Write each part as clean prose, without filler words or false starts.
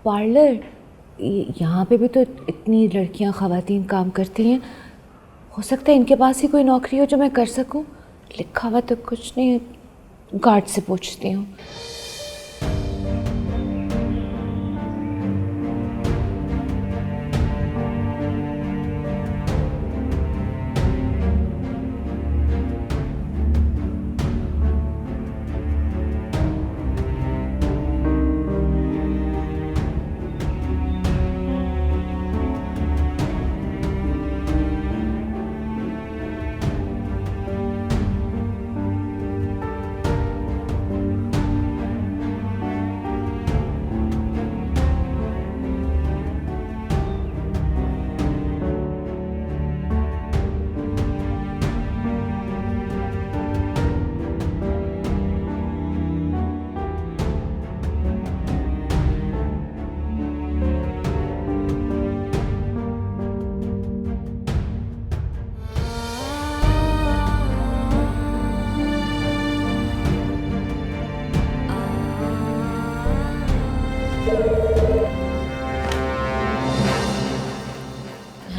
Parlour, यहाँ पे भी तो इतनी लड़कियाँ ख़वातीन काम करती हैं, हो सकता है इनके पास ही कोई नौकरी हो जो मैं कर सकूं। लिखा हुआ तो कुछ नहीं है, गार्ड से पूछती हूँ।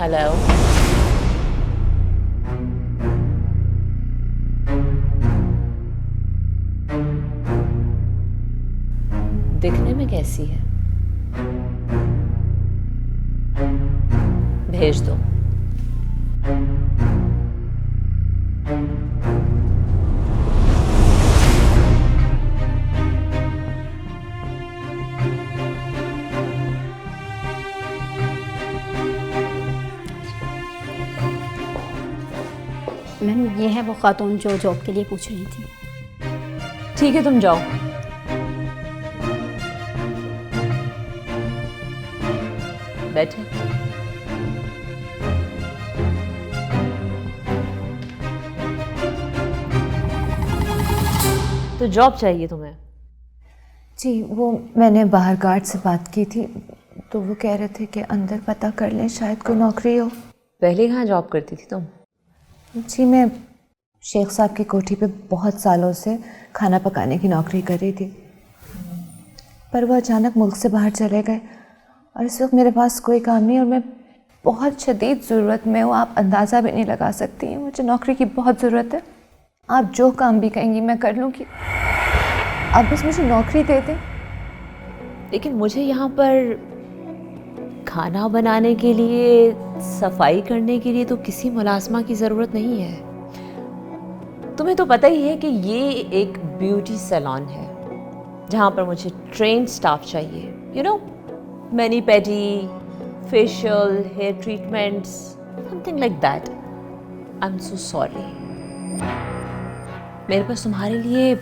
हेलो, दिखने में कैसी है? भेज दो। मैम, ये है वो खातून जो जॉब के लिए पूछ रही थी। ठीक है, तुम जाओ। बैठे। तो जॉब चाहिए तुम्हें? जी, वो मैंने बाहर गार्ड से बात की थी, तो वो कह रहे थे कि अंदर पता कर लें, शायद कोई नौकरी हो। पहले कहाँ जॉब करती थी तुम? जी, मैं शेख साहब की कोठी पे बहुत सालों से खाना पकाने की नौकरी कर रही थी, पर वो अचानक मुल्क से बाहर चले गए और इस वक्त मेरे पास कोई काम नहीं और मैं बहुत शदीद ज़रूरत में हूँ। आप अंदाज़ा भी नहीं लगा सकती हैं, मुझे नौकरी की बहुत ज़रूरत है। आप जो काम भी कहेंगी मैं कर लूँगी, आप बस मुझे नौकरी दे दें। लेकिन मुझे यहाँ पर खाना बनाने के लिए, सफाई करने के लिए तो किसी मुलाजमा की ज़रूरत नहीं है। तुम्हें तो पता ही है कि ये एक ब्यूटी सैलून है जहाँ पर मुझे ट्रेन्ड स्टाफ चाहिए। You know, mani pedi, facial, hair treatments, something like that. I am so sorry, मेरे पास तुम्हारे लिए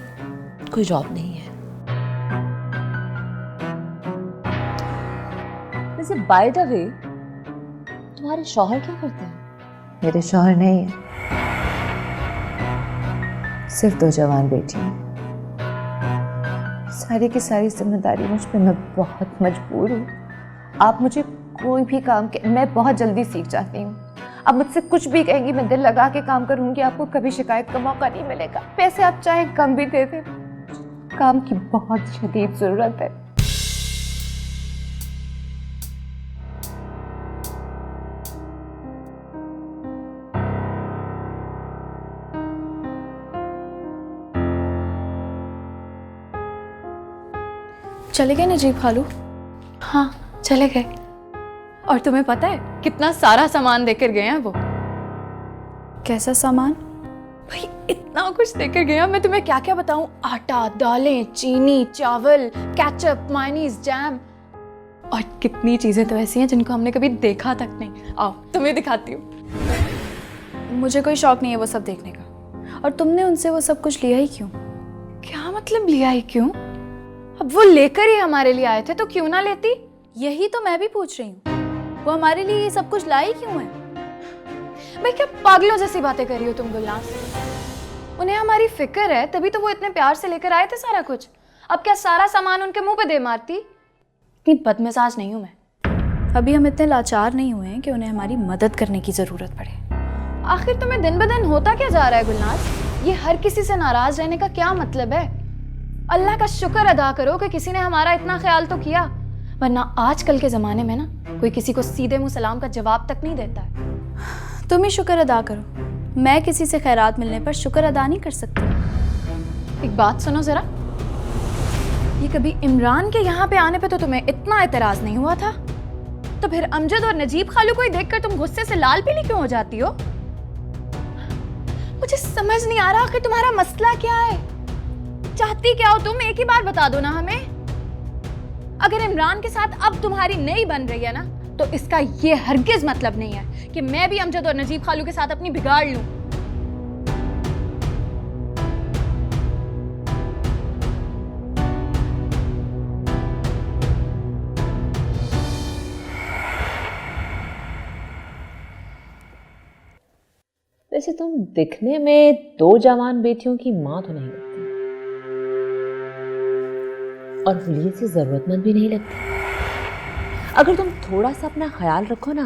कोई जॉब नहीं है। वैसे बाय द वे, तुम्हारे शौहर क्या करते हैं? मेरे शौहर नहीं है, सिर्फ 2 जवान बेटी हैं। सारी की सारी जिम्मेदारी मुझ पे, मैं बहुत मजबूर हूँ। आप मुझे कोई भी काम के, मैं बहुत जल्दी सीख जाती हूँ। आप मुझसे कुछ भी कहेंगी, मैं दिल लगा के काम करूँगी, आपको कभी शिकायत का मौका नहीं मिलेगा। पैसे आप चाहे कम भी दे दें, काम की बहुत शदीद ज़रूरत है। चले गए नजीब खालू? हाँ, चले गए। और तुम्हें पता है कितना सारा सामान देकर गए हैं वो? कैसा सामान? भाई इतना कुछ देकर गया, मैं तुम्हें क्या क्या बताऊं। आटा, दालें, चीनी, चावल, केचप, मायोनीज, जैम, और कितनी चीजें तो ऐसी हैं जिनको हमने कभी देखा तक नहीं। आओ तुम्हें दिखाती हूँ। मुझे कोई शौक नहीं है वो सब देखने का। और तुमने उनसे वो सब कुछ लिया ही क्यों? क्या मतलब लिया ही क्यों? अब वो लेकर ही हमारे लिए आए थे तो क्यों ना लेती? यही तो मैं भी पूछ रही हूँ, वो हमारे लिए ये सब कुछ लाई क्यों है? भाई क्या पागलों जैसी बातें कर रही हो तुम गुलनाज? उन्हें हमारी फिक्र है तभी तो वो इतने प्यार से लेकर आए थे सारा कुछ। अब क्या सारा सामान उनके मुंह पे दे मारती? इतनी बदमिजाज नहीं हूं मैं। अभी हम इतने लाचार नहीं हुए हैं कि उन्हें हमारी मदद करने की जरूरत पड़े। आखिर तुम्हें दिन ब दिन होता क्या जा रहा है गुलनाज? ये हर किसी से नाराज रहने का क्या मतलब है? अल्लाह का शुक्र अदा करो कि किसी ने हमारा इतना ख्याल तो किया, वरना आजकल के ज़माने में ना कोई किसी को सीधे मुंह सलाम का जवाब तक नहीं देता है। तुम ही शुक्र अदा करो, मैं किसी से खैरात मिलने पर शुक्र अदा नहीं कर सकती। एक बात सुनो ज़रा, ये कभी इमरान के यहाँ पे आने पे तो तुम्हें इतना एतराज़ नहीं हुआ था, तो फिर अमजद और नजीब खालू को ही देखकर तुम गुस्से से लाल पीली क्यों हो जाती हो? मुझे समझ नहीं आ रहा कि तुम्हारा मसला क्या है, चाहती क्या हो तुम? एक ही बार बता दो ना हमें। अगर इमरान के साथ अब तुम्हारी नहीं बन रही है ना, तो इसका ये हरगिज मतलब नहीं है कि मैं भी अमजद और नजीब खालू के साथ अपनी बिगाड़ लूं। वैसे तुम दिखने में 2 जवान बेटियों की माँ तो नहीं लगती, और हुलिये से जरूरतमंद भी नहीं लगती। अगर तुम थोड़ा सा अपना ख्याल रखो ना,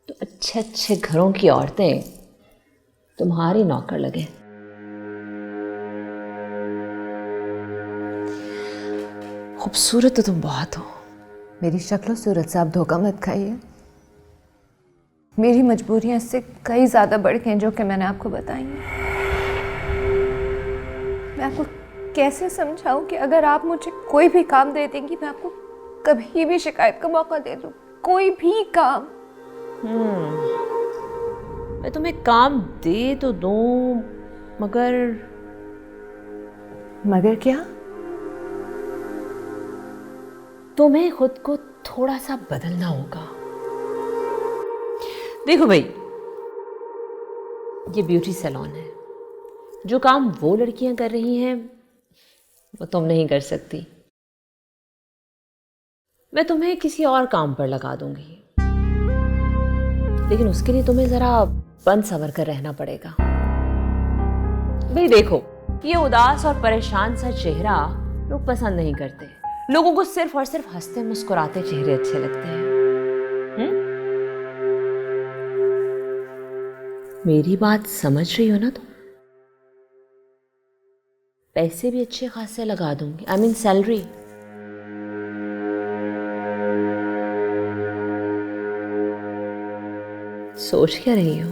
तो अच्छे अच्छे घरों की औरतें तुम्हारी नौकर लगे। खूबसूरत तो तुम बहुत हो। मेरी शक्ल सूरत से आप धोखा मत खाइए। मेरी मजबूरियां इससे कई ज़्यादा बढ़ गई हैं जो कि मैंने आपको बताई हैं। मैं आपको कैसे समझाऊं कि अगर आप मुझे कोई भी काम दे देंगी, मैं आपको कभी भी शिकायत का मौका दे दूं, कोई भी काम। मैं तुम्हें काम दे तो दूं, मगर क्या? तुम्हें खुद को थोड़ा सा बदलना होगा। देखो भाई, ये ब्यूटी सैलून है, जो काम वो लड़कियां कर रही हैं वो तुम नहीं कर सकती। मैं तुम्हें किसी और काम पर लगा दूंगी, लेकिन उसके लिए तुम्हें जरा बन सवर कर रहना पड़ेगा। भाई देखो, ये उदास और परेशान सा चेहरा लोग पसंद नहीं करते। लोगों को सिर्फ और सिर्फ हंसते मुस्कुराते चेहरे अच्छे लगते हैं। मेरी बात समझ रही हो ना तुम? पैसे भी अच्छे खासे लगा दूंगी, आई मीन सैलरी। सोच क्या रही हो?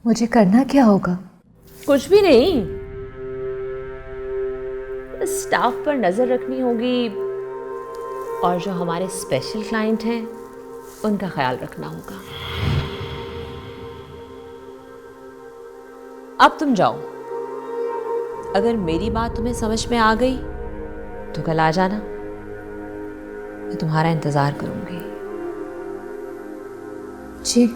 मुझे करना क्या होगा? कुछ भी नहीं, स्टाफ पर नजर रखनी होगी, और जो हमारे स्पेशल क्लाइंट हैं उनका ख्याल रखना होगा। अब तुम जाओ। अगर मेरी बात तुम्हें समझ में आ गई तो कल आ जाना, मैं तुम्हारा इंतजार करूंगी। जी।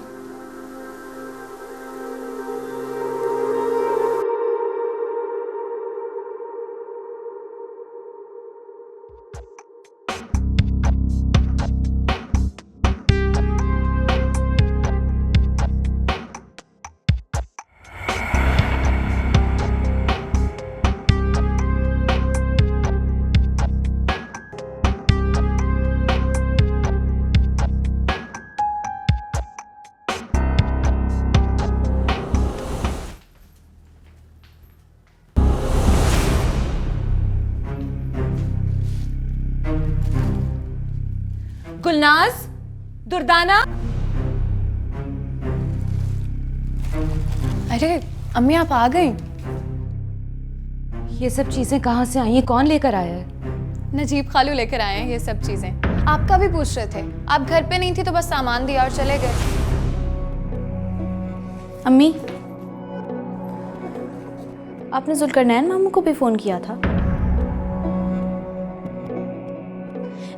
गुलनाज, दुर्दाना। अरे अम्मी, आप आ गई? ये सब चीज़ें कहाँ से आई हैं? कौन लेकर आया है? नजीब खालू लेकर आए हैं ये सब चीजें। आपका भी पूछ रहे थे, आप घर पे नहीं थी तो बस सामान दिया और चले गए। अम्मी, आपने जुल्करनैन मामू को भी फ़ोन किया था?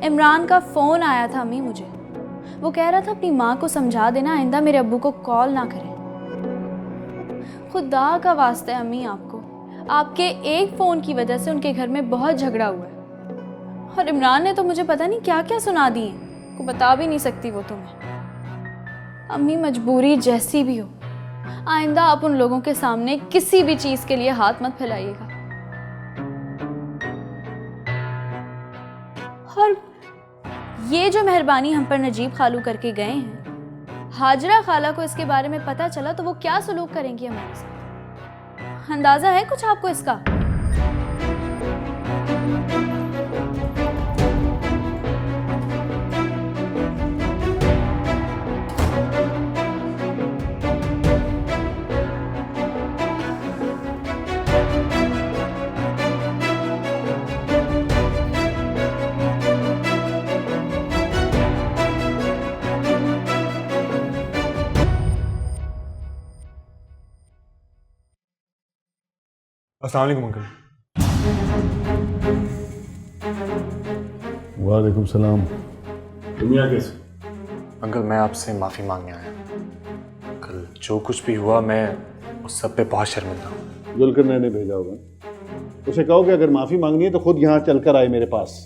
इमरान का फ़ोन आया था अम्मी मुझे। वो कह रहा था अपनी माँ को समझा देना आइंदा मेरे अब्बू को कॉल ना करें। खुदा का वास्ता है अम्मी, आपके एक फ़ोन की वजह से उनके घर में बहुत झगड़ा हुआ है, और इमरान ने तो मुझे पता नहीं क्या क्या सुना दिए, को बता भी नहीं सकती वो तो मैं। अम्मी, मजबूरी जैसी भी हो, आइंदा आप उन लोगों के सामने किसी भी चीज़ के लिए हाथ मत फैलाइएगा। और ये जो मेहरबानी हम पर नजीब खालू करके गए हैं, हाजरा खाला को इसके बारे में पता चला तो वो क्या सलूक करेंगी हमारे साथ? अंदाजा है कुछ आपको इसका? अस्सलाम वालेकुम अंकल। वालेकुम सलाम। दुनिया कैसे? अंकल मैं आपसे माफ़ी मांगने आया हूँ। कल जो कुछ भी हुआ मैं उस सब पे बहुत शर्मिंदा हूँ। जुल्करनैन ने भेजा होगा। उसे कहो कि अगर माफ़ी मांगनी है तो खुद यहाँ चलकर आए मेरे पास।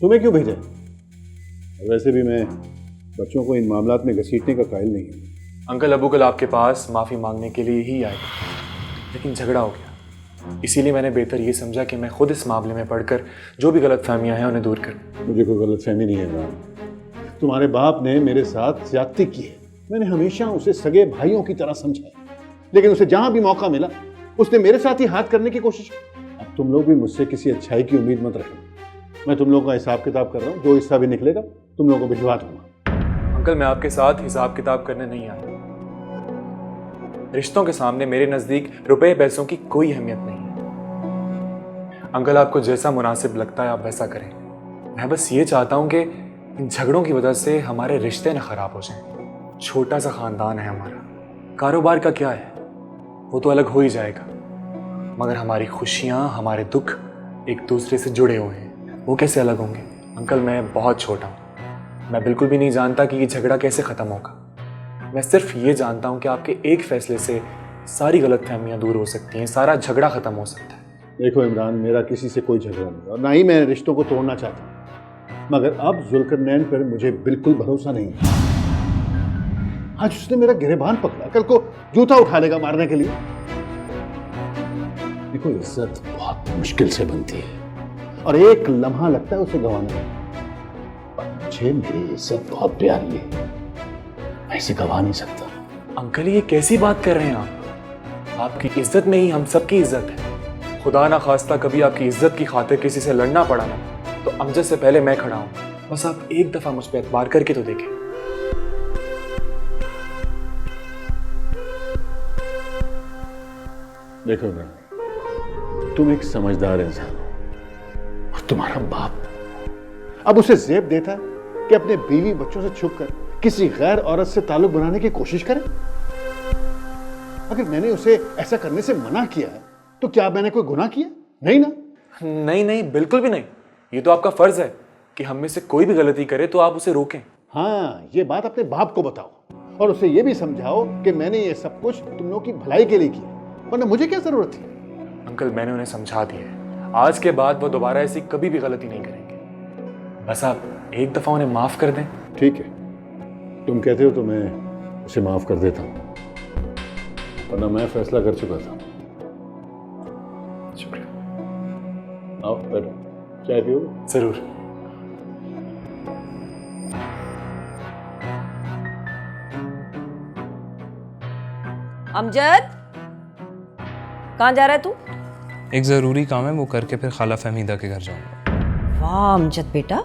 तुम्हें क्यों भेजा? और वैसे भी मैं बच्चों को इन मामलात में घसीटने का कायल नहीं हूँ। अंकल अबू कल आपके पास माफ़ी मांगने के लिए ही आए, लेकिन झगड़ा हो गया। इसीलिए मैंने बेहतर ये समझा कि मैं खुद इस मामले में पढ़कर जो भी गलतफहमियां हैं उन्हें दूर कर। मुझे कोई गलतफहमी नहीं है इमरान। तुम्हारे बाप ने मेरे साथ ज्यादती की है। मैंने हमेशा उसे सगे भाइयों की तरह समझा है, लेकिन उसे जहां भी मौका मिला उसने मेरे साथ ही हाथ करने की कोशिश की। अब तुम लोग भी मुझसे किसी अच्छाई की उम्मीद मत रखना। मैं तुम लोगों का हिसाब किताब कर रहा हूँ, जो हिस्सा भी निकलेगा तुम लोगों को भिजवा दूंगा। अंकल मैं आपके साथ हिसाब किताब करने नहीं आया। रिश्तों के सामने मेरे नज़दीक रुपए पैसों की कोई अहमियत नहीं है। अंकल आपको जैसा मुनासिब लगता है आप वैसा करें। मैं बस ये चाहता हूँ कि इन झगड़ों की वजह से हमारे रिश्ते न खराब हो जाएं। छोटा सा ख़ानदान है हमारा, कारोबार का क्या है, वो तो अलग हो ही जाएगा, मगर हमारी खुशियाँ हमारे दुख एक दूसरे से जुड़े हुए हैं, वो कैसे अलग होंगे? अंकल मैं बहुत छोटा हूँ, मैं बिल्कुल भी नहीं जानता कि ये झगड़ा कैसे ख़त्म होगा। मैं सिर्फ ये जानता हूँ कि आपके एक फैसले से सारी गलतफहमियाँ दूर हो सकती हैं, सारा झगड़ा ख़त्म हो सकता है। देखो इमरान, मेरा किसी से कोई झगड़ा नहीं और ना ही मैं रिश्तों को तोड़ना चाहता, मगर अब जुल्करनैन पर मुझे बिल्कुल भरोसा नहीं है। आज उसने मेरा गिरेबान पकड़ा, कल को जूता उठा लेगा मारने के लिए। देखो इज्जत बहुत मुश्किल से बनती है और एक लम्हा लगता है उसे गंवाने में। और मुझे मेरी इज्जत बहुत प्यारी है, मैं इसे गंवा नहीं सकता। अंकल ये कैसी बात कर रहे हैं आप? आपकी इज्जत में ही हम सबकी इज्जत है। खुदा ना खास्ता कभी आपकी इज्जत की खातिर किसी से लड़ना पड़ा ना, तो अमजद से पहले मैं खड़ा हूँ। बस आप एक दफा मुझ पर एतबार करके तो देखें। देखो इमरान, तुम एक समझदार इंसान हो और तुम्हारा बाप अब उसे ज़ेब देता है कि अपने बीवी बच्चों से छुपकर किसी गैर औरत से ताल्लुक बनाने की कोशिश करे। अगर मैंने उसे ऐसा करने से मना किया है तो क्या मैंने कोई गुनाह किया? नहीं ना? नहीं नहीं, बिल्कुल भी नहीं। ये तो आपका फर्ज है कि हम में से कोई भी गलती करे तो आप उसे रोकें। हाँ, ये बात अपने बाप को बताओ और उसे ये भी समझाओ कि मैंने ये सब कुछ तुम लोगों की भलाई के लिए किया, वरना मुझे क्या जरूरत थी? अंकल मैंने उन्हें समझा दिया है, आज के बाद वो दोबारा ऐसी कभी भी गलती नहीं करेंगे। बस आप एक दफा उन्हें माफ कर दें। ठीक है, तुम कहते हो तो मैं उसे माफ कर देता हूँ, वरना मैं फैसला कर चुका था। शुक्रिया। आओ बैठो, चाय पियोगे? जरूर। अमजद, कहाँ जा रहा है तू? एक ज़रूरी काम है, वो करके फिर खाला फहमीदा के घर जाऊंगा। वाह अमजद बेटा,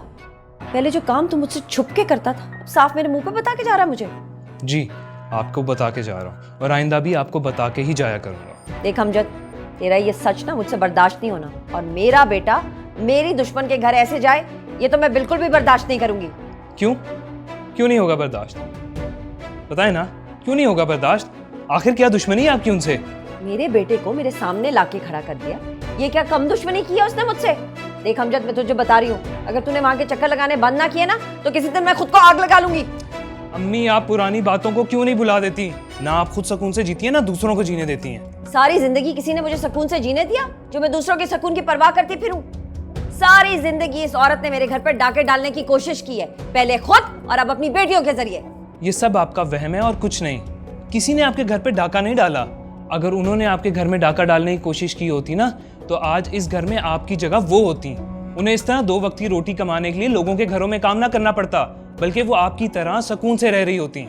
पहले जो काम तू मुझसे छुप के करता था अब साफ मेरे मुंह पे बता के जा रहा है मुझे। जी, आपको बता के जा रहा हूँ और आइंदा भी आपको बता के ही जाया करूँगा। देख अमजद, तेरा ये सच ना मुझसे बर्दाश्त नहीं होना, और मेरा बेटा मेरी दुश्मन के घर ऐसे जाए ये तो मैं बिल्कुल भी बर्दाश्त नहीं करूंगी। क्यों? क्यों नहीं होगा बर्दाश्त? बताए ना, क्यों नहीं होगा बर्दाश्त? आखिर क्या दुश्मनी है आपकी उनसे? मेरे बेटे को मेरे सामने लाके खड़ा कर दिया, ये क्या कम दुश्मनी की है उसने मुझसे? देख अमजद, मैं तुझे बता रही हूँ, अगर तूने वहां के चक्कर लगाने बंद ना किए ना तो किसी दिन मैं खुद को आग लगा लूंगी। अम्मी, आप पुरानी बातों को क्यों नहीं भुला देती? ना आप खुद सुकून से जीती हैं, ना दूसरों को जीने देती हैं। सारी जिंदगी किसी ने मुझे सुकून से जीने दिया जो मैं दूसरों के सुकून की परवाह करती फिरूं? सारी जिंदगी इस औरत ने मेरे घर पर डाके डालने की कोशिश की है, पहले खुद और अब अपनी बेटियों के जरिए। ये सब आपका वहम है और कुछ नहीं। किसी ने आपके घर पे डाका नहीं डाला। अगर उन्होंने आपके घर में डाका डालने की कोशिश की होती ना तो आज इस घर में आपकी जगह वो होती। उन्हें इस तरह 2 वक्त की रोटी कमाने के लिए लोगों के घरों में काम ना करना पड़ता, बल्कि वो आपकी तरह सुकून से रह रही होती।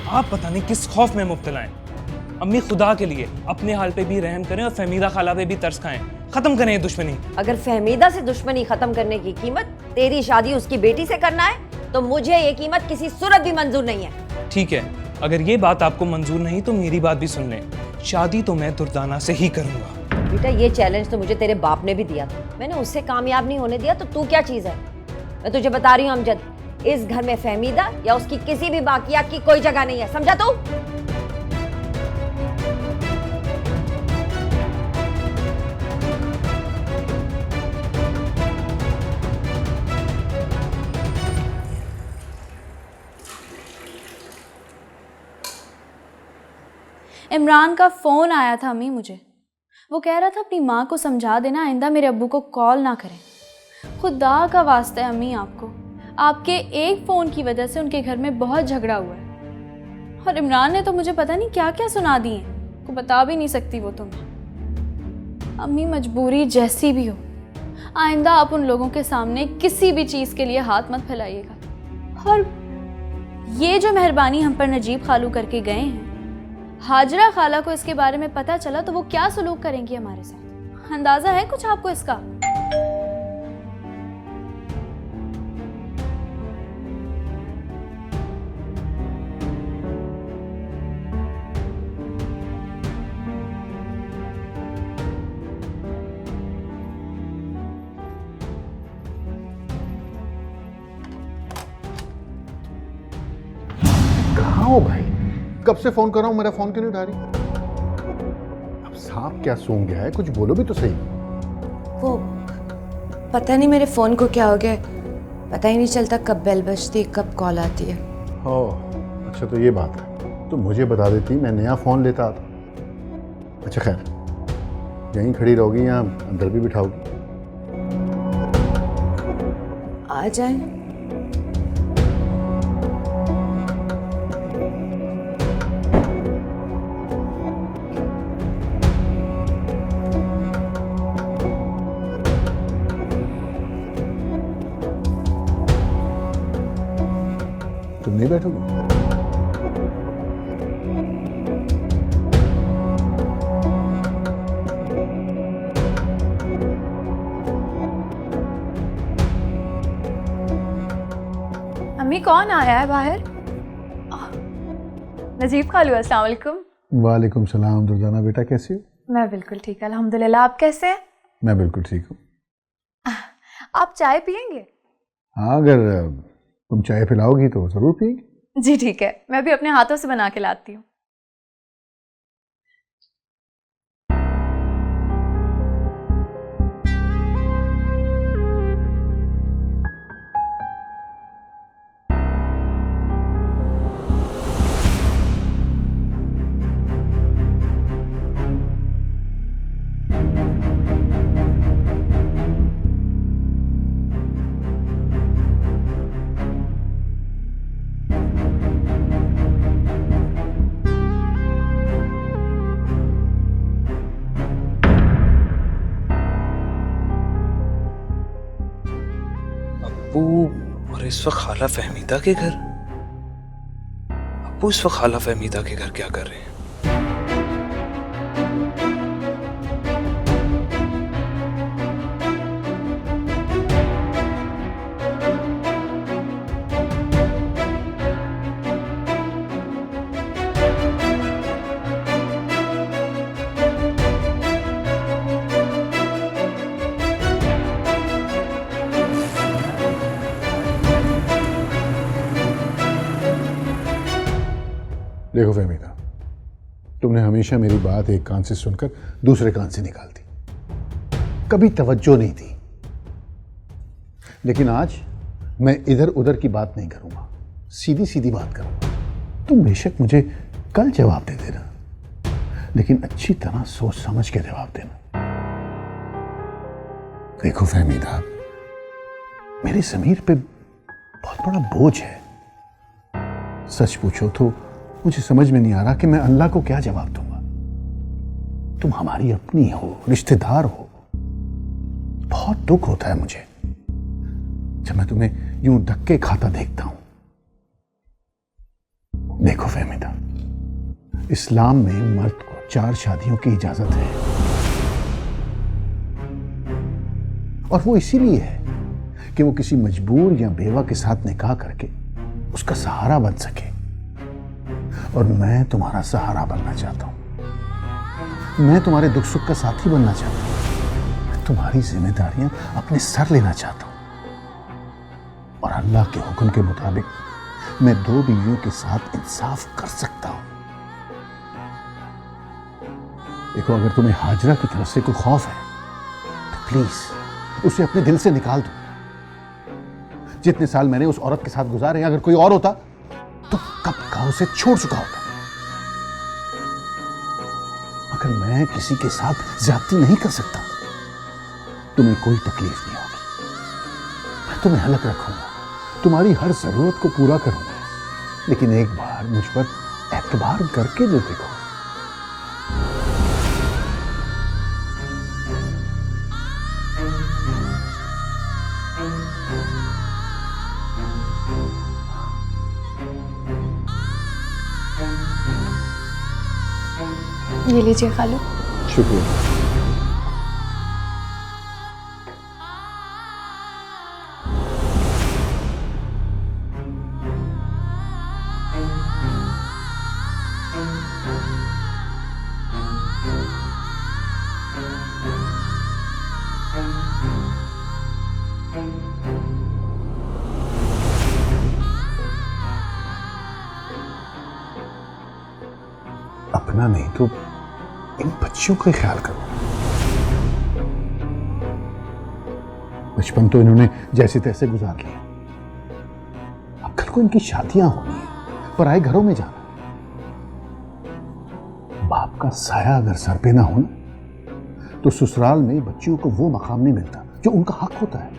आप पता नहीं किस खौफ में मुब्तला हैं। अम्मी, खुदा के लिए अपने हाल पे भी रहम करें और फहमीदा खाला पे भी तरस खाएं। खत्म करें ये दुश्मनी। अगर फहमीदा से दुश्मनी खत्म करने की कीमत तेरी शादी उसकी बेटी से करना है तो मुझे ये कीमत किसी सूरत भी मंजूर नहीं है। ठीक है, अगर ये बात आपको मंजूर नहीं तो मेरी बात भी सुन लें। शादी तो मैं दुर्दाना से ही करूंगा। बेटा, ये चैलेंज तो मुझे तेरे बाप ने भी दिया था, मैंने उससे कामयाब नहीं होने दिया, तो तू क्या चीज है? मैं तुझे बता रही हूँ अमजद, इस घर में फहमीदा या उसकी किसी भी बाकियात की कोई जगह नहीं है, समझा तू? इमरान का फ़ोन आया था अम्मी मुझे। वो कह रहा था अपनी माँ को समझा देना आइंदा मेरे अब्बू को कॉल ना करें। खुदा का वास्ता है अम्मी आपको, आपके एक फ़ोन की वजह से उनके घर में बहुत झगड़ा हुआ है। और इमरान ने तो मुझे पता नहीं क्या क्या सुना दिए, को बता भी नहीं सकती वो तो मैं। अम्मी मजबूरी जैसी भी हो, आइंदा आप उन लोगों के सामने किसी भी चीज़ के लिए हाथ मत फैलाइएगा। और ये जो मेहरबानी हम पर नजीब खालू करके गए हैं, हाजरा खाला को इसके बारे में पता चला तो वो क्या सलूक करेंगी हमारे साथ, अंदाज़ा है कुछ आपको इसका? कहाँ हो भाई? कब से फोन कर रहा हूँ, मेरा फोन क्यों नहीं उठा रही? अब सांप क्या सूंघ गया है? कुछ बोलो भी तो सही। वो पता नहीं मेरे फ़ोन को क्या हो गया, पता ही नहीं चलता कब बेल बजती कब कॉल आती है। ओह अच्छा, तो ये बात है। तो मुझे बता देती, मैं नया फ़ोन लेता आता। अच्छा खैर, यहीं खड़ी रहोगी या अंदर भी बिठाओगी? आ जाए। तुम नहीं बैठोगे? अम्मी कौन आया है बाहर? नजीब खालू, अस्सलाम वालेकुम। वालेकुम सलाम। दुर्दाना बेटा कैसी हो? मैं बिल्कुल ठीक, अल्हम्दुलिल्लाह। आप कैसे हैं? मैं बिल्कुल ठीक हूँ। आप चाय पियेंगे? हाँ, अगर तुम चाय पिलाओगी तो ज़रूर पिएंगे। जी ठीक है, मैं भी अपने हाथों से बना के लाती हूँ। अब्बू और इस वक्त खाला फहमीदा के घर? अब्बू इस वक्त खाला फहमीदा के घर क्या कर रहे हैं? देखो फहमीदा, तुमने हमेशा मेरी बात एक कान से सुनकर दूसरे कान से निकाल दी, कभी तवज्जो नहीं दी। लेकिन आज मैं इधर उधर की बात नहीं करूंगा, सीधी सीधी बात करूंगा। तुम बेशक मुझे कल जवाब दे देना, लेकिन अच्छी तरह सोच समझ के जवाब देना। देखो फहमीदा, मेरी ज़मीर पे बहुत बड़ा बोझ है। सच पूछो तो मुझे समझ में नहीं आ रहा कि मैं अल्लाह को क्या जवाब दूंगा। तुम हमारी अपनी हो, रिश्तेदार हो। बहुत दुख होता है मुझे जब मैं तुम्हें यूं धक्के खाता देखता हूं। देखो फहमीदा, इस्लाम में मर्द को 4 शादियों की इजाजत है, और वो इसीलिए है कि वो किसी मजबूर या बेवा के साथ निकाह करके उसका सहारा बन सके। और मैं तुम्हारा सहारा बनना चाहता हूं, मैं तुम्हारे दुख सुख का साथी बनना चाहता हूं, मैं तुम्हारी जिम्मेदारियां अपने सर लेना चाहता हूं, और अल्लाह के हुक्म के मुताबिक मैं 2 बीवियों के साथ इंसाफ कर सकता हूं। देखो, अगर तुम्हें हाजरा की तरफ से कोई खौफ है तो प्लीज उसे अपने दिल से निकाल दो। जितने साल मैंने उस औरत के साथ गुजारे, अगर कोई और होता तो कब का उसे छोड़ चुका होता। मगर मैं किसी के साथ ज्यादती नहीं कर सकता। तुम्हें कोई तकलीफ नहीं होगी। मैं तुम्हें अलग रखूंगा, तुम्हारी हर जरूरत को पूरा करूंगा, लेकिन एक बार मुझ पर एतबार करके तो देखो। ये लीजिए खालू। शुक्रिया। अपना नहीं तो इन बच्चियों का ख्याल करो। बचपन तो इन्होंने जैसे तैसे गुजार लिया, अब कल को इनकी शादियां होनी है, पराए घरों में जाना। बाप का साया अगर सर पे ना हो ना, तो ससुराल में बच्चियों को वो मकाम नहीं मिलता जो उनका हक होता है।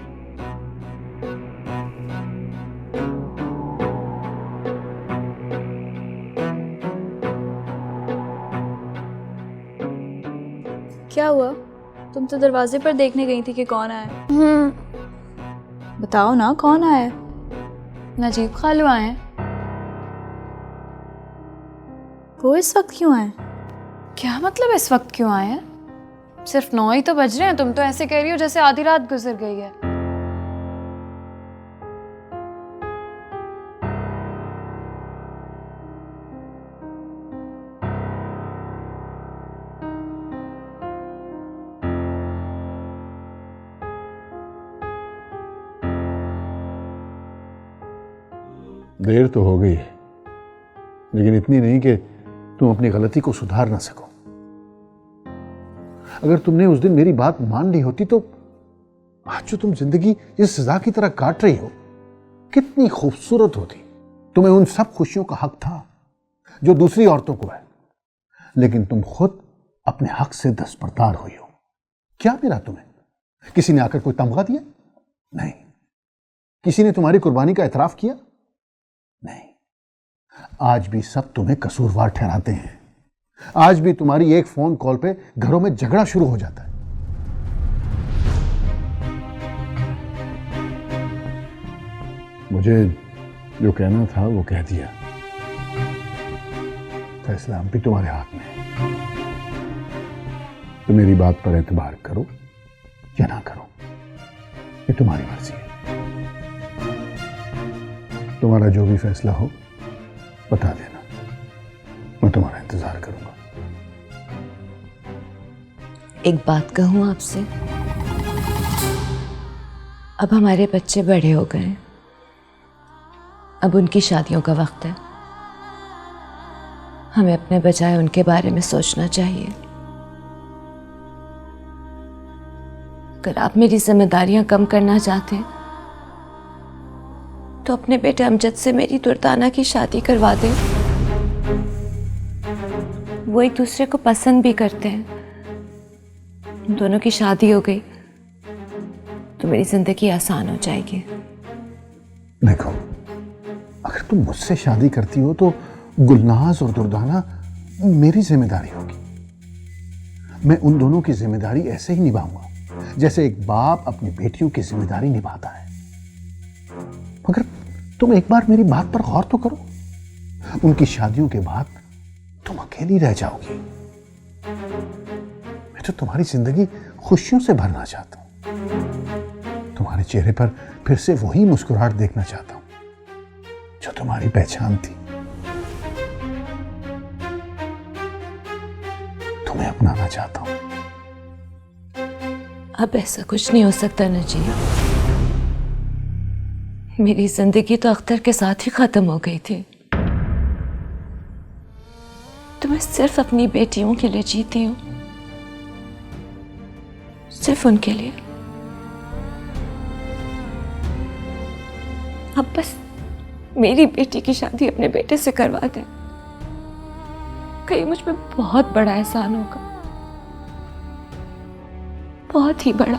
क्या हुआ? तुम तो दरवाजे पर देखने गई थी कि कौन आया। बताओ ना कौन आया। नजीब खालू आए हैं। वो इस वक्त क्यों आए? क्या मतलब इस वक्त क्यों आए हैं? सिर्फ 9 ही तो बज रहे हैं, तुम तो ऐसे कह रही हो जैसे आधी रात गुजर गई है। देर तो हो गई है, लेकिन इतनी नहीं कि तुम अपनी गलती को सुधार ना सको। अगर तुमने उस दिन मेरी बात मान ली होती तो आज जो तुम जिंदगी इस सजा की तरह काट रही हो कितनी खूबसूरत होती। तुम्हें उन सब खुशियों का हक था जो दूसरी औरतों को है, लेकिन तुम खुद अपने हक से दस्तबरदार हुई हो। क्या मिला तुम्हें? किसी ने आकर कोई तमगा दिया? नहीं। किसी ने तुम्हारी कुर्बानी का एतराफ किया? नहीं। आज भी सब तुम्हें कसूरवार ठहराते हैं। आज भी तुम्हारी एक फोन कॉल पे घरों में झगड़ा शुरू हो जाता है। मुझे जो कहना था वो कह दिया। फैसला अब भी तुम्हारे हाथ में है। तो मेरी बात पर एतबार करो या ना करो, ये तुम्हारी मर्जी है। तुम्हारा जो भी फैसला हो बता देना, मैं तुम्हारा इंतजार करूंगा। एक बात कहूँ आपसे, अब हमारे बच्चे बड़े हो गए, अब उनकी शादियों का वक्त है। हमें अपने बजाय उनके बारे में सोचना चाहिए। अगर आप मेरी जिम्मेदारियां कम करना चाहते हैं तो अपने बेटे अमजद से मेरी दुर्दाना की शादी करवा दें। वो एक दूसरे को पसंद भी करते हैं। दोनों की शादी हो गई तो मेरी जिंदगी आसान हो जाएगी। देखो, अगर तुम मुझसे शादी करती हो तो गुलनाज और दुर्दाना मेरी जिम्मेदारी होगी। मैं उन दोनों की जिम्मेदारी ऐसे ही निभाऊंगा जैसे एक बाप अपनी बेटियों की जिम्मेदारी निभाता है। मगर तुम एक बार मेरी बात पर गौर तो करो। उनकी शादियों के बाद तुम अकेली रह जाओगी। मैं तो तुम्हारी जिंदगी खुशियों से भरना चाहता हूं। तुम्हारे चेहरे पर फिर से वही मुस्कुराहट देखना चाहता हूं जो तुम्हारी पहचान थी। तुम्हें अपनाना चाहता हूं। अब ऐसा कुछ नहीं हो सकता नजीब। मेरी जिंदगी तो अख्तर के साथ ही खत्म हो गई थी। तो मैं सिर्फ अपनी बेटियों के लिए जीती हूं, सिर्फ उनके लिए। अब बस मेरी बेटी की शादी अपने बेटे से करवा दें। कहीं मुझ पे बहुत बड़ा एहसान होगा। बहुत ही बड़ा।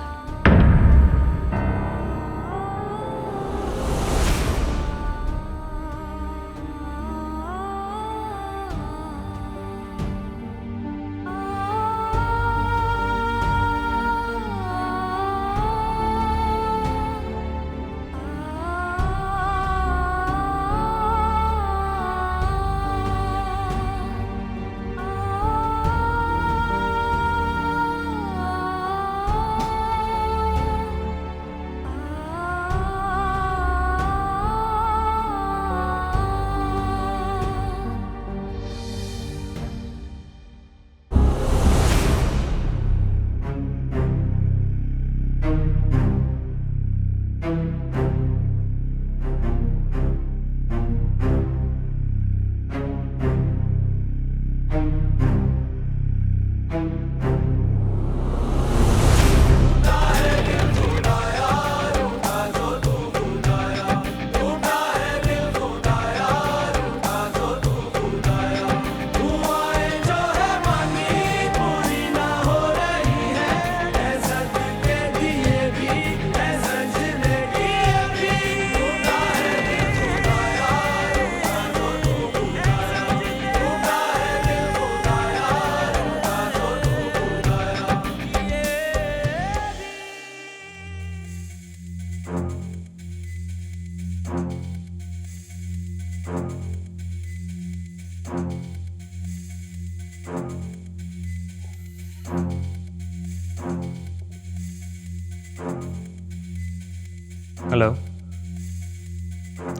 हेलो,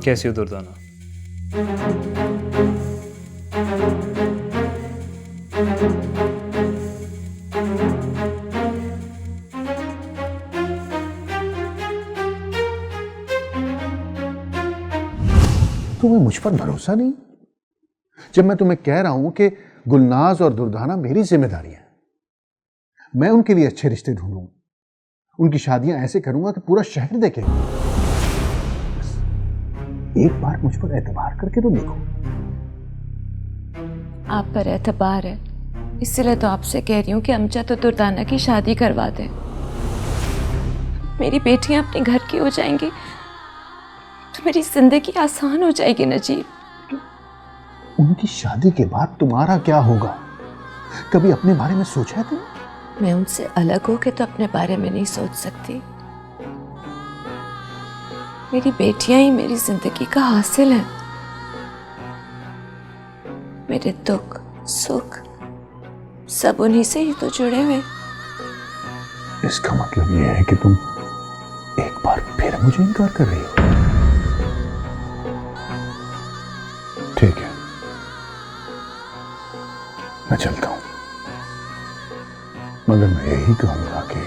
कैसी हो दुर्दाना? तुम्हें मुझ पर भरोसा नहीं? जब मैं तुम्हें कह रहा हूं कि गुलनाज और दुर्दाना मेरी जिम्मेदारी है, मैं उनके लिए अच्छे रिश्ते ढूंढूंगा, उनकी शादियां ऐसे करूंगा कि पूरा शहर देखे। बस एक बार मुझ पर एतबार करके तो देखो। आप पर एतबार है, इसलिए तो आपसे कह रही हूँ कि अमजद और दुर्दाना की शादी करवा दें। मेरी बेटियां अपने घर की हो जाएंगी तो मेरी जिंदगी आसान हो जाएगी नजीब। उनकी शादी के बाद तुम्हारा क्या होगा? कभी अपने बारे में सोचा है तुमने? मैं उनसे अलग होकर तो अपने बारे में नहीं सोच सकती। मेरी बेटियां ही मेरी जिंदगी का हासिल है। मेरे दुख सुख सब उन्हीं से ही तो जुड़े हुए। इसका मतलब यह है कि तुम एक बार फिर मुझे इनकार कर रही हो। ठीक है, मैं चलता हूं, मगर मैं यही कहूंगा कि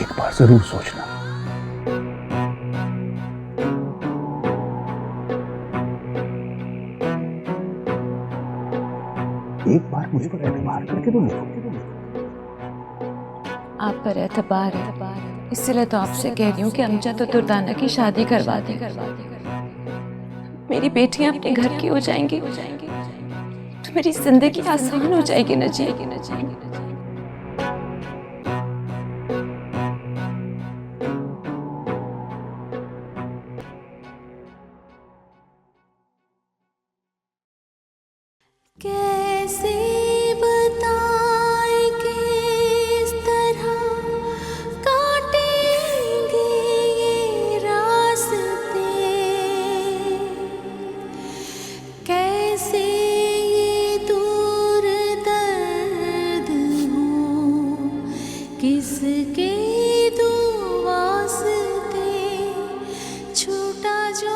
एक बार जरूर सोचना। एक बार मुझ पर एतबार करके तो देखो। आप पर एतबार है, इसलिए तो आपसे कह रही हूँ कि अमजद और दुर्दाना की शादी करवा दें। मेरी बेटियां अपने घर की हो जाएंगी तो मेरी जिंदगी आसान हो जाएगी नजीब। कैसे बताएं किस तरह काटेंगे ये रास्ते, कैसे ये दूर दर्द हो किसके दो वास्ते, छूटा जो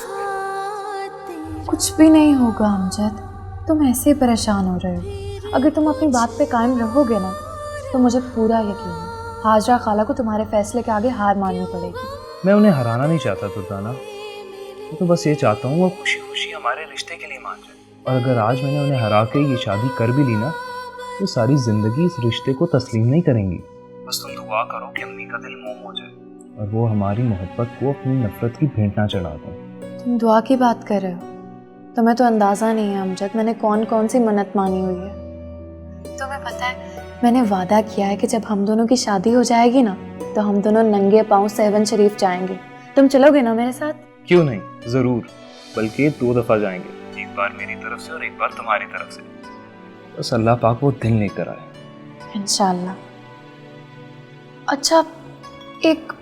हाथ। कुछ भी नहीं होगा अमजद, तुम ऐसे ही परेशान हो रहे हो। अगर तुम अपनी बात पे कायम रहोगे ना तो मुझे पूरा यकीन है हाजरा खाला को तुम्हारे फैसले के आगे हार माननी पड़ेगी। मैं उन्हें हराना नहीं चाहता दुर्दाना, मैं तो बस ये चाहता हूँ वो खुशी खुशी हमारे रिश्ते के लिए मान जाए। और अगर आज मैंने उन्हें हरा के ये शादी कर भी ली ना तो सारी जिंदगी इस रिश्ते को तस्लीम नहीं करेंगी। बस तुम दुआ करो कि अम्मी का दिल मोम हो जाए और वो हमारी मोहब्बत को अपनी नफरत की भेंट ना चढ़ा दें। तुम दुआ की बात कर रहे हो? तुम्हें तो अंदाज़ा नहीं है अमजद मैंने कौन कौन सी मन्नत मानी हुई है। तुम्हें पता है मैंने वादा किया है कि जब हम दोनों की शादी हो जाएगी ना तो हम दोनों नंगे पाँव सेवन शरीफ जाएंगे। तुम चलोगे ना मेरे साथ? क्यों नहीं, ज़रूर, बल्कि 2 दफ़ा जाएंगे, एक बार मेरी तरफ से और एक बार तुम्हारी तरफ से। बस अल्लाह पाक वो दिन लेकर आए। इंशाल्लाह। अच्छा, एक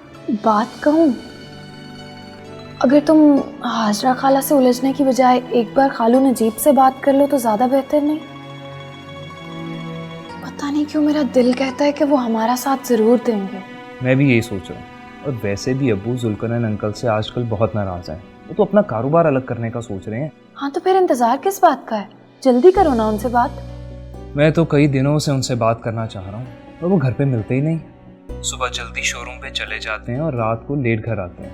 बात कहूँ, अगर तुम हाजरा खाला से उलझने की बजाय एक बार खालू नजीब से बात कर लो तो ज़्यादा बेहतर नहीं? पता नहीं क्यों मेरा दिल कहता है कि वो हमारा साथ ज़रूर देंगे। मैं भी यही सोच रहा हूँ। और वैसे भी अब्बू जुल्करनैन अंकल से आजकल बहुत नाराज़ हैं। वो तो अपना कारोबार अलग करने का सोच रहे हैं। हाँ, तो फिर इंतज़ार किस बात का है? जल्दी करो ना उनसे बात। मैं तो कई दिनों से उनसे बात करना चाह रहा हूँ और वो घर पे मिलते ही नहीं। सुबह जल्दी शोरूम पे चले जाते हैं और रात को लेट घर आते हैं।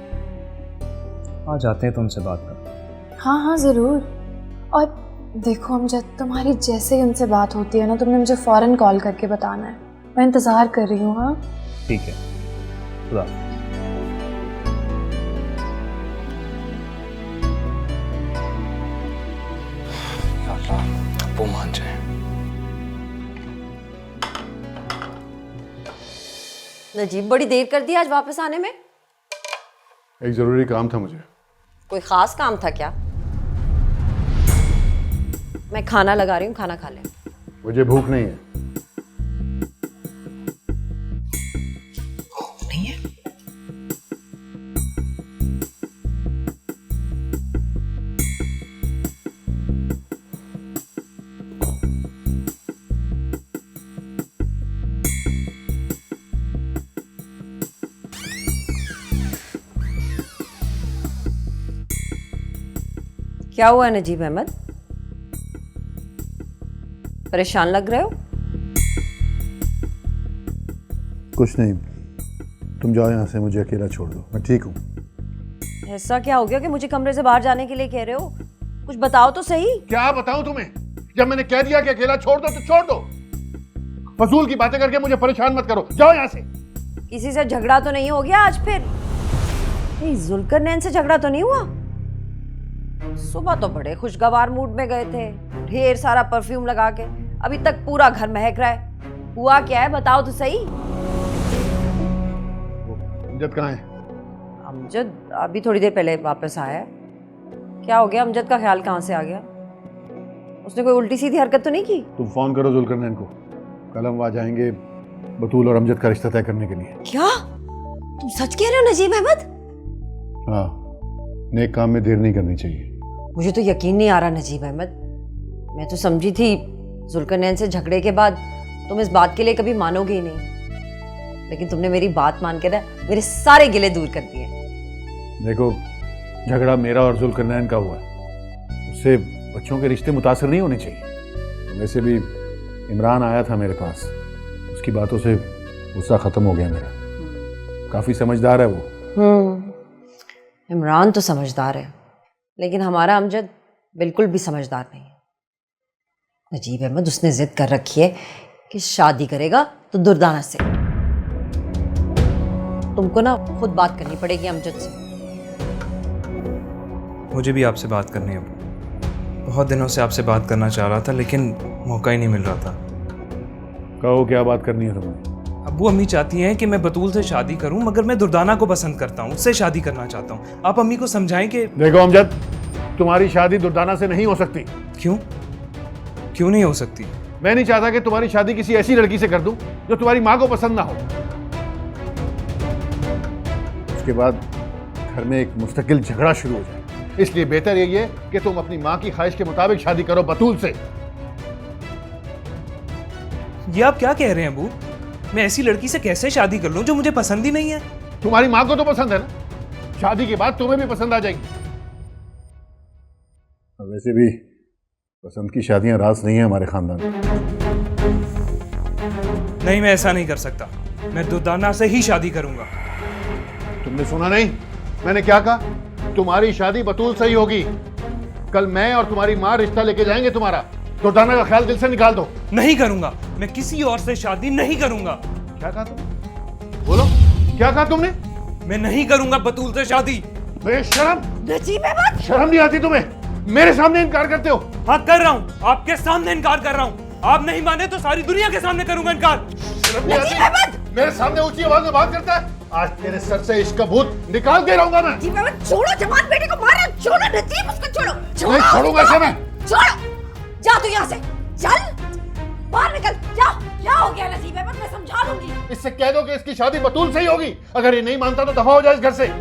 आ जाते हैं तो उनसे बात कर। हाँ हाँ ज़रूर। और देखो अमजद, तुम्हारी जैसे ही उनसे बात होती है ना, तुमने मुझे फ़ौरन कॉल करके बताना है। मैं इंतज़ार कर रही हूँ। हाँ ठीक है, खुदा। वो मान जाए। नजीब, बड़ी देर कर दी आज वापस आने में। एक जरूरी काम था मुझे। कोई खास काम था क्या? मैं खाना लगा रही हूँ, खाना खा ले। मुझे भूख नहीं है। नहीं है? क्या हुआ नजीब अहमद? परेशान लग रहे हो? कुछ नहीं, तुम जाओ यहाँ से, मुझे अकेला छोड़ दो, मैं ठीक हूँ। ऐसा क्या हो गया कि मुझे कमरे से बाहर जाने के लिए कह रहे हो? कुछ बताओ तो सही। क्या बताऊं तुम्हें? जब मैंने कह दिया कि अकेला छोड़ दो तो छोड़ दो। फजूल की बातें करके मुझे परेशान मत करो, जाओ यहाँ से। किसी से झगड़ा तो नहीं हो गया आज फिर? जुल्करनैन से झगड़ा तो नहीं हुआ? सुबह तो बड़े खुशगवार मूड में गए थे, ढेर सारा परफ्यूम लगा के। अभी तक पूरा घर महक रहा है। हुआ क्या है, बताओ तो सही। अमजद कहाँ है? अमजद अभी थोड़ी देर पहले वापस आया है। क्या हो गया? अमजद का ख्याल कहाँ से आ गया? उसने कोई उल्टी सीधी हरकत तो नहीं की? तुम फोन करो जुल्करनैन को, कल हम वहाँ जाएंगे बतूल और अमजद का रिश्ता तय करने के लिए। क्या तुम सच कह रहे हो नजीब अहमद? हाँ, नेक काम में देर नहीं करनी चाहिए। मुझे तो यकीन नहीं आ रहा नजीब अहमद। मैं तो समझी थी जुल्करनैन से झगड़े के बाद तुम इस बात के लिए कभी मानोगे ही नहीं, लेकिन तुमने मेरी बात मान के ना मेरे सारे गिले दूर कर दिए। देखो, झगड़ा मेरा और जुल्करनैन का हुआ है, उससे बच्चों के रिश्ते मुतासर नहीं होने चाहिए। वैसे भी इमरान आया था मेरे पास, उसकी बातों से गुस्सा खत्म हो गया मेरा। काफी समझदार है वो। इमरान तो समझदार है, लेकिन हमारा अमजद बिल्कुल भी समझदार नहीं है। नजीब अहमद, उसने जिद कर रखी है कि शादी करेगा तो दुर्दाना से। तुमको ना खुद बात करनी पड़ेगी अमजद से। मुझे भी आपसे बात करनी है। बहुत दिनों से आपसे बात करना चाह रहा था, लेकिन मौका ही नहीं मिल रहा था। कहो, क्या बात करनी है तुम्हें? अब्बू अम्मी चाहती हैं कि मैं बतूल से शादी करूं, मगर मैं दुर्दाना को पसंद करता हूं, उससे शादी करना चाहता हूं। आप अम्मी को समझाएं कि। देखो अमजद, तुम्हारी शादी दुर्दाना से नहीं हो सकती। क्यों? क्यों नहीं हो सकती? मैं नहीं चाहता कि तुम्हारी शादी किसी ऐसी लड़की से कर दूं जो तुम्हारी माँ को पसंद ना हो। उसके बाद घर में एक मुस्तकिल झगड़ा शुरू हो जाए। इसलिए बेहतर यही है कि तुम अपनी माँ की ख्वाहिश के मुताबिक शादी करो बतूल से। ये आप क्या कह रहे हैं अब्बू? मैं ऐसी लड़की से कैसे शादी कर लूं जो मुझे पसंद ही नहीं है? तुम्हारी माँ को तो पसंद है ना, शादी के बाद तुम्हें भी पसंद आ जाएगी। वैसे भी पसंद की शादियां रास नहीं है हमारे खानदान में। नहीं, मैं ऐसा नहीं कर सकता। मैं दुर्दाना से ही शादी करूंगा। तुमने सुना नहीं? मैंने क्या कहा? तुम्हारी शादी बतूल से ही होगी। कल मैं और तुम्हारी माँ रिश्ता लेके जाएंगे तुम्हारा। दुर्दाना का ख्याल दिल से निकाल दो। नहीं करूंगा, मैं किसी और से शादी नहीं करूंगा। क्या कहा तुमने? बोलो, क्या कहा तुमने? मैं नहीं करूंगा बतूल से शादी। बेशरम! नजीब अहमद, शर्म नहीं आती तुम्हें? मेरे सामने इनकार करते हो? हाँ, कर रहा हूं, आपके सामने इनकार कर रहा हूं। आप नहीं माने तो सारी दुनिया के सामने करूंगा इनकार। मेरे सामने ऊंची आवाज में बात करता है। आज तेरे सर से इश्क का भूत निकाल के रहूंगा मैं। छोड़ो, जवान बेटे को मारा, छोड़ो नजीब, उसको छोड़ो। नहीं छोड़ूंगा इसे मैं। छोड़ो, जा तू यहाँ से, चल बाहर निकल, जा। क्या हो गया नजीब अहमद, मैं समझा लूंगी। इससे कह दो कि इसकी शादी बतूल से ही होगी। अगर ये नहीं मानता तो दफा हो जाए इस घर से।